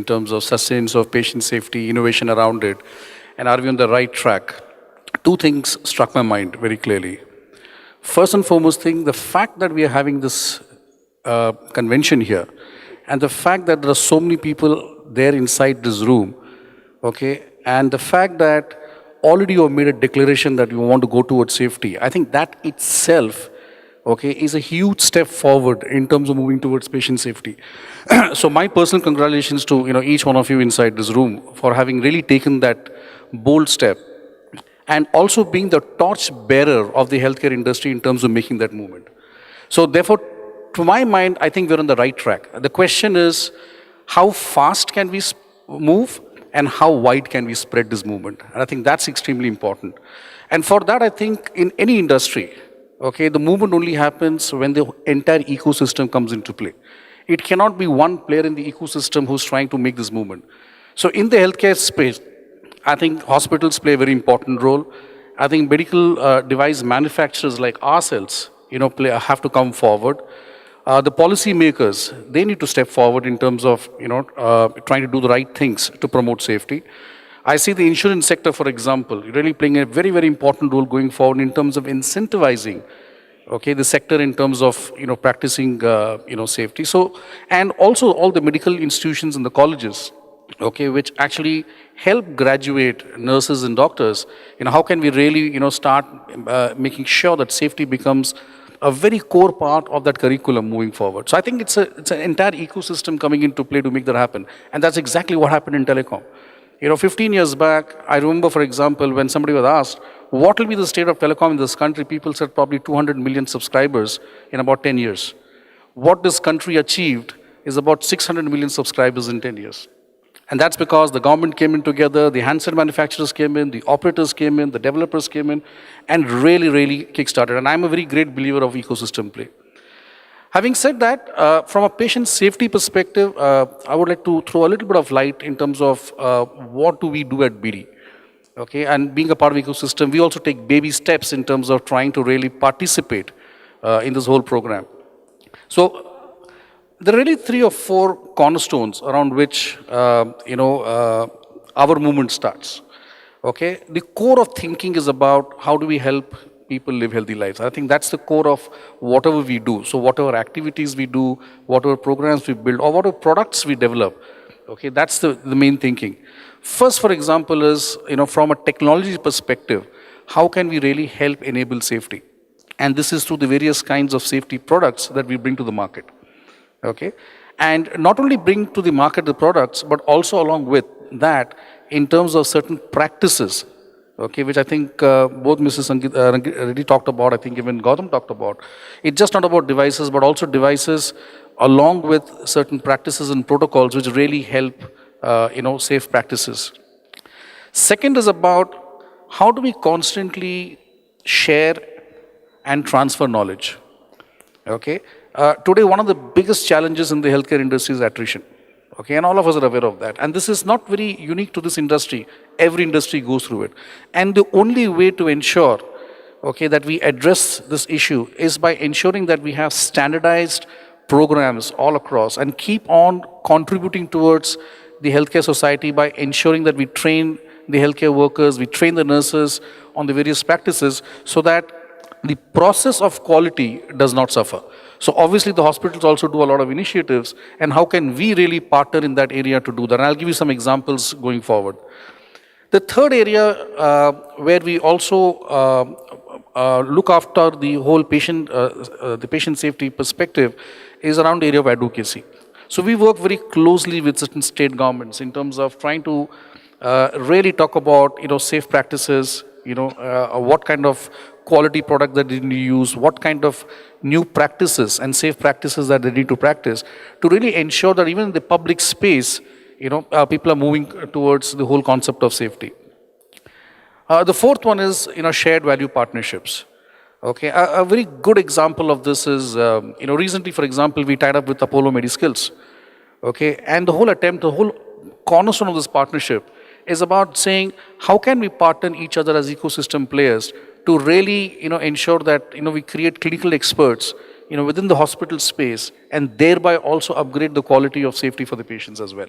in terms of sustenance of patient safety, innovation around it, and are we on the right track? Two things struck my mind very clearly. First and foremost thing, the fact that we are having this convention here, and the fact that there are so many people there inside this room, okay, and the fact that already you have made a declaration that you want to go towards safety, I think that itself, okay, is a huge step forward in terms of moving towards patient safety. So my personal congratulations to each one of you inside this room for having really taken that bold step and also being the torch bearer of the healthcare industry in terms of making that movement. So therefore, to my mind, I think we're on the right track. The question is, how fast can we move and how wide can we spread this movement? And I think that's extremely important. And for that, I think in any industry, okay, the movement only happens when the entire ecosystem comes into play. It cannot be one player in the ecosystem who's trying to make this movement. So in the healthcare space, I think hospitals play a very important role. I think medical device manufacturers like ourselves, have to come forward. The policy makers, they need to step forward in terms of, trying to do the right things to promote safety. I see the insurance sector, for example, really playing a very, very important role going forward in terms of incentivizing, okay, the sector in terms of, practicing, safety. So, and also all the medical institutions and the colleges, okay, which actually help graduate nurses and doctors. How can we really, start making sure that safety becomes a very core part of that curriculum moving forward. So I think it's an entire ecosystem coming into play to make that happen. And that's exactly what happened in telecom. 15 years back, I remember, for example, when somebody was asked, what will be the state of telecom in this country? People said probably 200 million subscribers in about 10 years. What this country achieved is about 600 million subscribers in 10 years. And that's because the government came in together, the handset manufacturers came in, the operators came in, the developers came in, and really, really kickstarted. And I'm a very great believer of ecosystem play. Having said that, from a patient safety perspective, I would like to throw a little bit of light in terms of what do we do at BD. Okay, and being a part of ecosystem, we also take baby steps in terms of trying to really participate in this whole program. So there are really 3 or 4 cornerstones around which, our movement starts. Okay, the core of thinking is about how do we help people live healthy lives. I think that's the core of whatever we do. So whatever activities we do, whatever programs we build, or whatever products we develop, okay, that's the main thinking. First, for example, is, from a technology perspective, how can we really help enable safety? And this is through the various kinds of safety products that we bring to the market. Okay, and not only bring to the market the products, but also along with that, in terms of certain practices, okay, which I think both Mrs. Reddy talked about, I think even Gautam talked about. It's just not about devices, but also devices along with certain practices and protocols which really help, safe practices. Second is about how do we constantly share and transfer knowledge, okay? Today, one of the biggest challenges in the healthcare industry is attrition. Okay, and all of us are aware of that. And this is not very unique to this industry. Every industry goes through it. And the only way to ensure, okay, that we address this issue is by ensuring that we have standardized programs all across and keep on contributing towards the healthcare society by ensuring that we train the healthcare workers, we train the nurses on the various practices so that the process of quality does not suffer. So obviously the hospitals also do a lot of initiatives, and how can we really partner in that area to do that? And I'll give you some examples going forward. The third area where we also look after the whole the patient safety perspective is around the area of advocacy. So we work very closely with certain state governments in terms of trying to really talk about safe practices, what kind of quality product that they need to use, what kind of new practices and safe practices that they need to practice to really ensure that even in the public space, people are moving towards the whole concept of safety. The fourth one is, shared value partnerships. Okay, a very good example of this is, recently, for example, we tied up with Apollo MediSkills. Okay, and the whole cornerstone of this partnership is about saying, how can we partner each other as ecosystem players to really, ensure that, we create clinical experts, within the hospital space and thereby also upgrade the quality of safety for the patients as well.